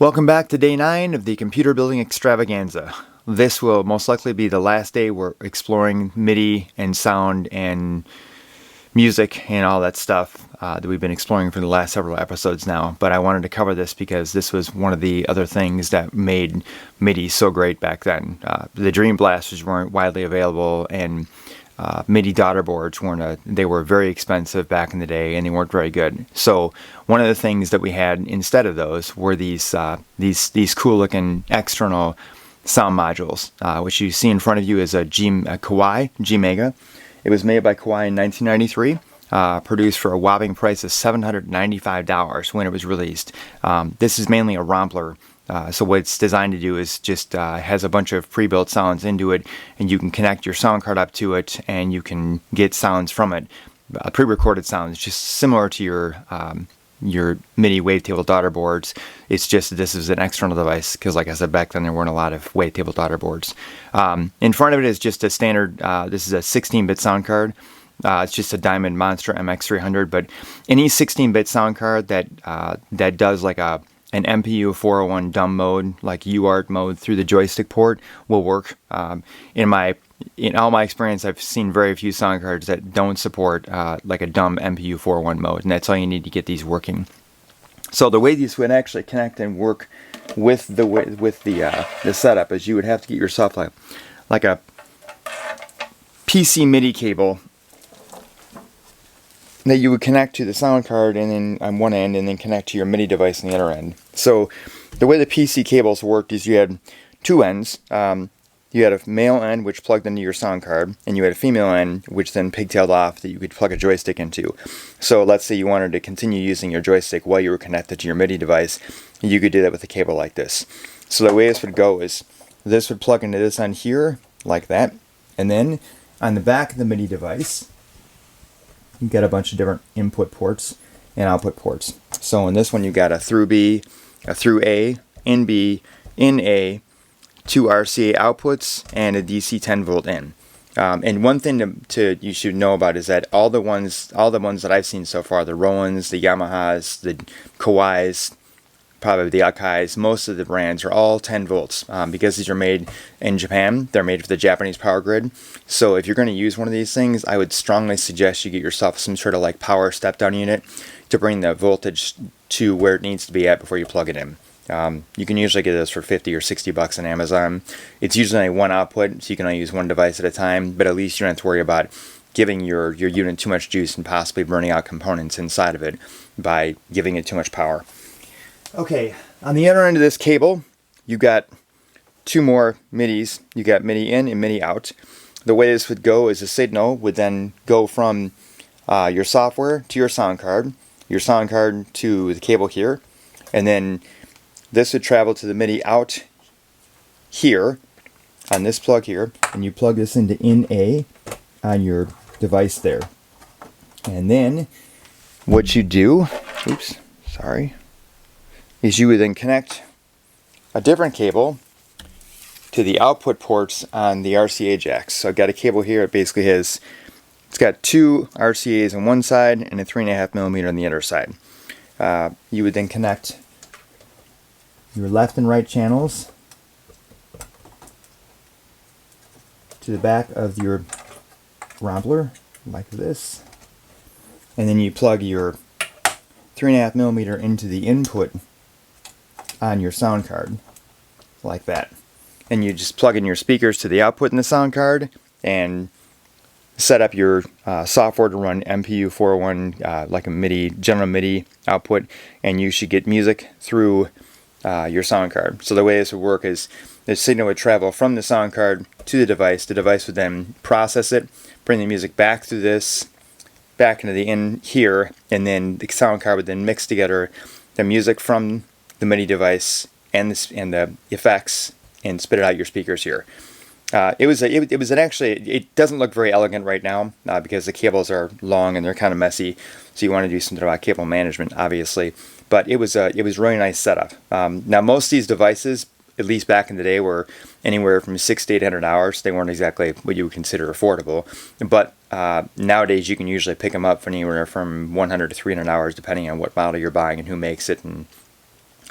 Welcome back to day 9 of the computer building extravaganza. This will most likely be the last day we're exploring MIDI and sound and music and all that stuff that we've been exploring for the last several episodes now. But I wanted to cover this because this was one of the other things that made MIDI so great back then. The Dream Blasters weren't widely available, and MIDI daughter boards they were very expensive back in the day, and they weren't very good. So one of the things that we had instead of those were these cool looking external sound modules, which you see in front of you is a Kawai GMega. It was made by Kawai in 1993, produced for a whopping price of $795 when it was released. This is mainly a Rompler. So what it's designed to do is just has a bunch of pre-built sounds into it, and you can connect your sound card up to it, and you can get sounds from it, pre-recorded sounds, just similar to your MIDI wavetable daughter boards. It's just this is an external device because, like I said, back then there weren't a lot of wavetable daughter boards. In front of it is just a standard. This is a 16-bit sound card. It's just a Diamond Monster MX300, but any 16-bit sound card that does like an MPU 401 dumb mode, like UART mode through the joystick port, will work. In all my experience, I've seen very few sound cards that don't support like a dumb MPU 401 mode, and that's all you need to get these working. So the way these would actually connect and work with the setup is you would have to get yourself like a PC MIDI cable that you would connect to the sound card and then on one end, and then connect to your MIDI device on the other end. So the way the PC cables worked is you had two ends. You had a male end which plugged into your sound card, and you had a female end which then pigtailed off that you could plug a joystick into. So let's say you wanted to continue using your joystick while you were connected to your MIDI device, you could do that with a cable like this. So the way this would go is this would plug into this end here, like that, and then on the back of the MIDI device, you get a bunch of different input ports and output ports. So in this one you got a through B, a through A, in B, in A, two RCA outputs, and a DC 10 volt in. And one thing you should know about is that all the ones that I've seen so far, the Rolands, the Yamahas, the Kawais, probably the Akais, most of the brands are all 10 volts. Because these are made in Japan, they're made for the Japanese power grid. So if you're going to use one of these things, I would strongly suggest you get yourself some sort of like power step down unit to bring the voltage to where it needs to be at before you plug it in. You can usually get this for $50 or $60 on Amazon. It's usually one output, so you can only use one device at a time, but at least you don't have to worry about giving your unit too much juice and possibly burning out components inside of it by giving it too much power. Okay, on the other end of this cable, you got two more MIDIs. You got MIDI in and MIDI out. The way this would go is the signal would then go from your software to your sound card to the cable here, and then this would travel to the MIDI out here on this plug here, and you plug this into in A on your device there. And then what you do, is you would then connect a different cable to the output ports on the RCA jacks. So I've got a cable here. It's got two RCAs on one side and a 3.5mm on the other side. You would then connect your left and right channels to the back of your Rompler, like this, and then you plug your 3.5mm into the input on your sound card, like that. And you just plug in your speakers to the output in the sound card and set up your software to run MPU 401 like a general MIDI output, and you should get music through your sound card. So the way this would work is the signal would travel from the sound card to the device. The device would then process it, bring the music back through this, back into the in here, and then the sound card would then mix together the music from the MIDI device and the effects and spit it out your speakers here. It doesn't look very elegant right now because the cables are long and they're kind of messy, so you want to do something about cable management, obviously. But it was really nice setup. Now most of these devices, at least back in the day, were anywhere from $600 to $800. They weren't exactly what you would consider affordable, but nowadays you can usually pick them up for anywhere from $100 to $300, depending on what model you're buying and who makes it and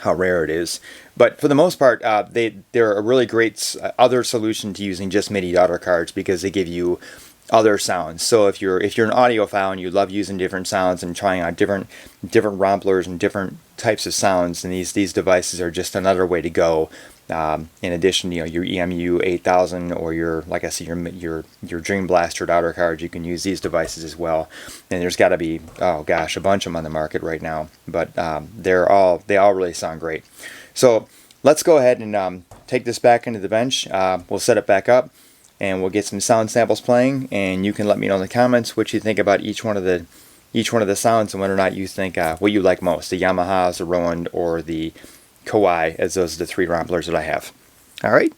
how rare it is. But for the most part, they're a really great other solution to using just MIDI daughter cards, because they give you other sounds. So if you're an audiophile and you love using different sounds and trying out different romplers and different types of sounds, then these devices are just another way to go. In addition, your MU8000 or like I said, your Dream Blaster daughter cards, you can use these devices as well. And there's got to be, oh gosh, a bunch of them on the market right now. But they all really sound great. So let's go ahead and take this back into the bench. We'll set it back up, and we'll get some sound samples playing, and you can let me know in the comments what you think about each one of the sounds, and whether or not you think what you like most, the Yamahas, the Roland, or the Kawai, as those are the 3 romplers that I have. Alright?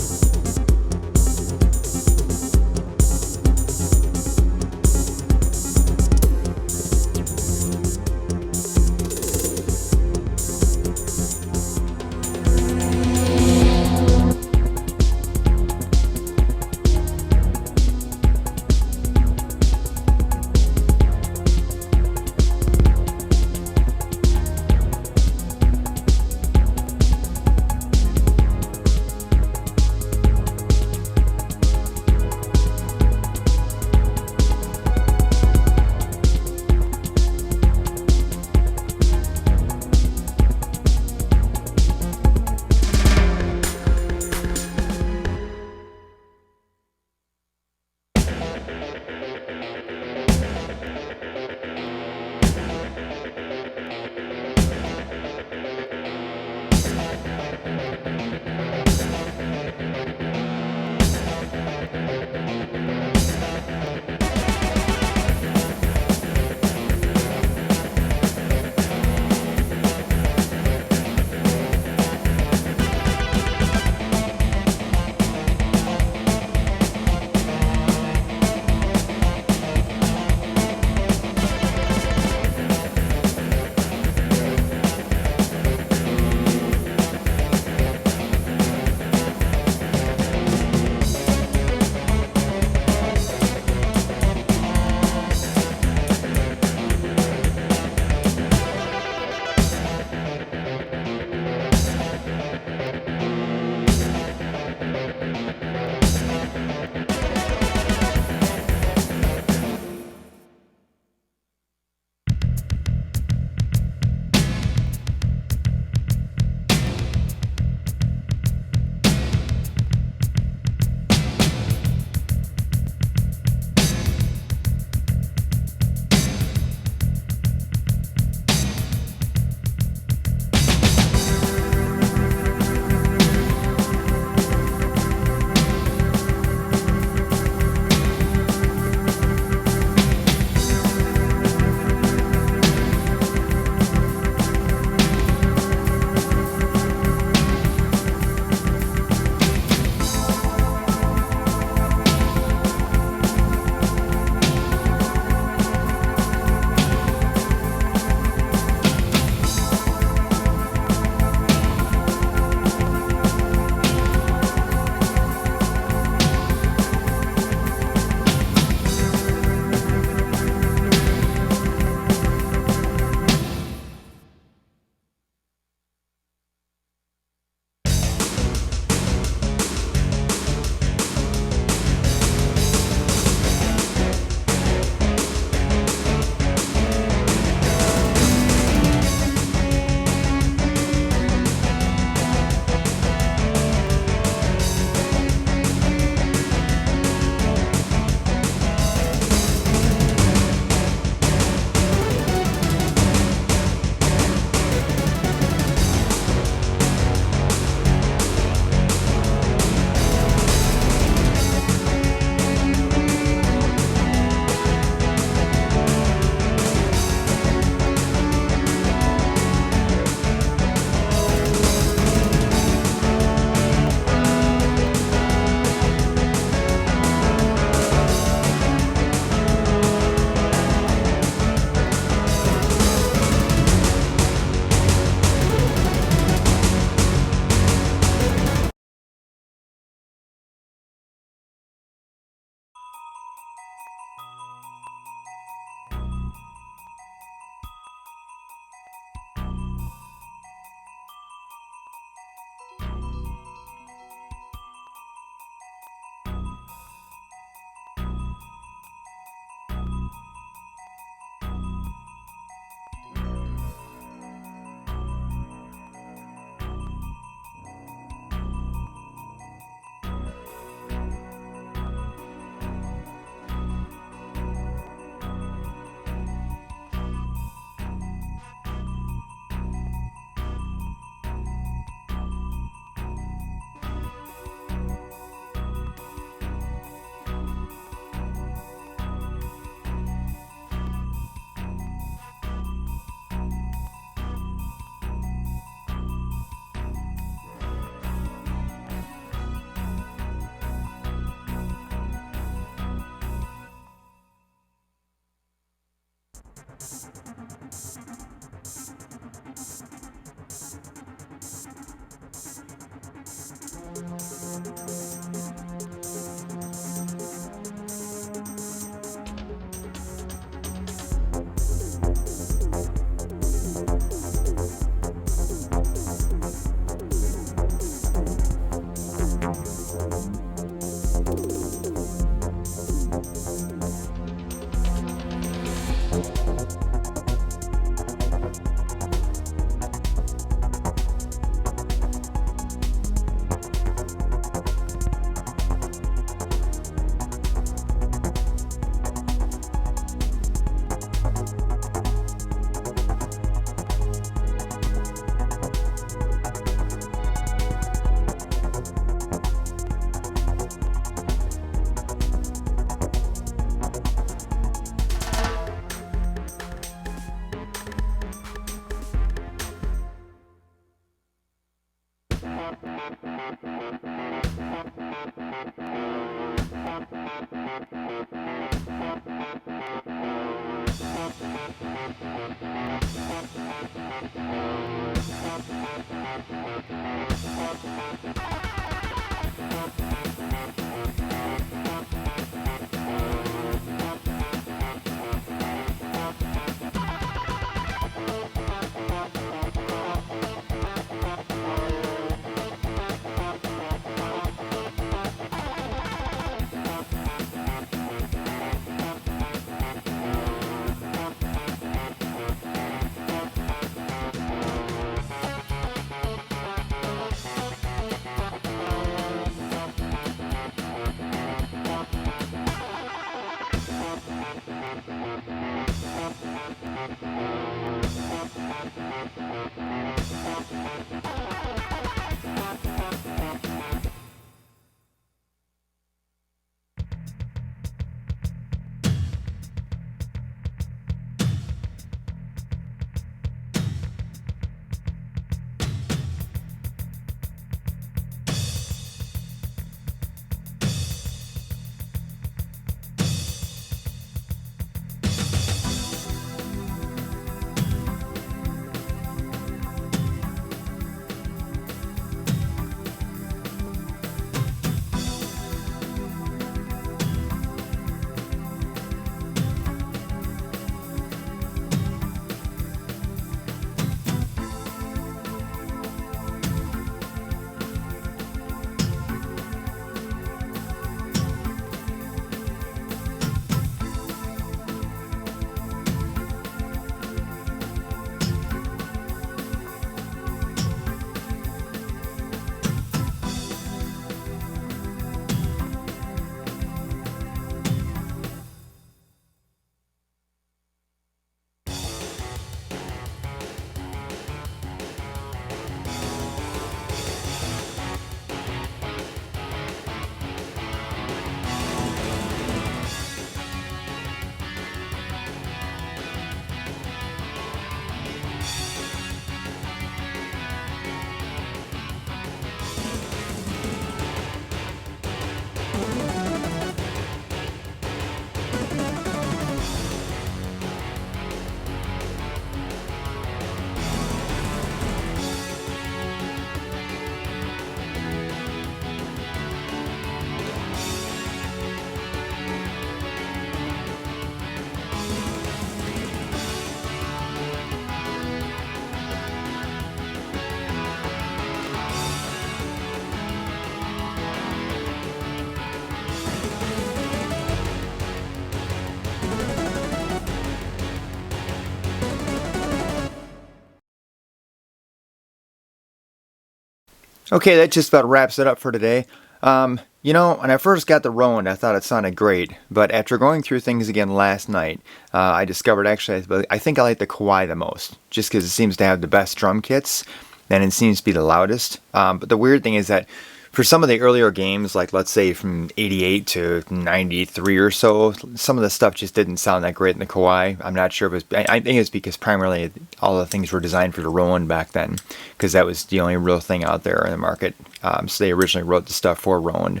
Okay, that just about wraps it up for today. You know, when I first got the Roland, I thought it sounded great, but after going through things again last night, I discovered actually I think I like the Kawai the most, just because it seems to have the best drum kits, and it seems to be the loudest. But the weird thing is that for some of the earlier games, like let's say from 88 to 93 or so, some of the stuff just didn't sound that great in the Kawai. I'm not sure if it was, I think it's because primarily all the things were designed for the Roland back then, because that was the only real thing out there in the market. So they originally wrote the stuff for Roland.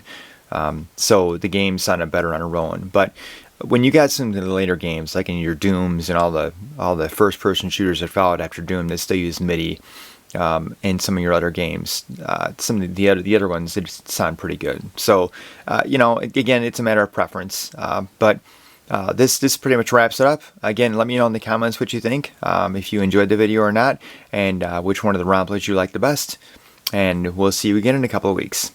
So the game sounded better on a Roland. But when you got some of the later games, like in your Dooms and all the first-person shooters that followed after Doom, that still use MIDI, in some of your other games. Some of the other ones, they just sound pretty good. So, you know, again, it's a matter of preference. But this pretty much wraps it up. Again, let me know in the comments what you think, if you enjoyed the video or not, and which one of the ROM plays you like the best. And we'll see you again in a couple of weeks.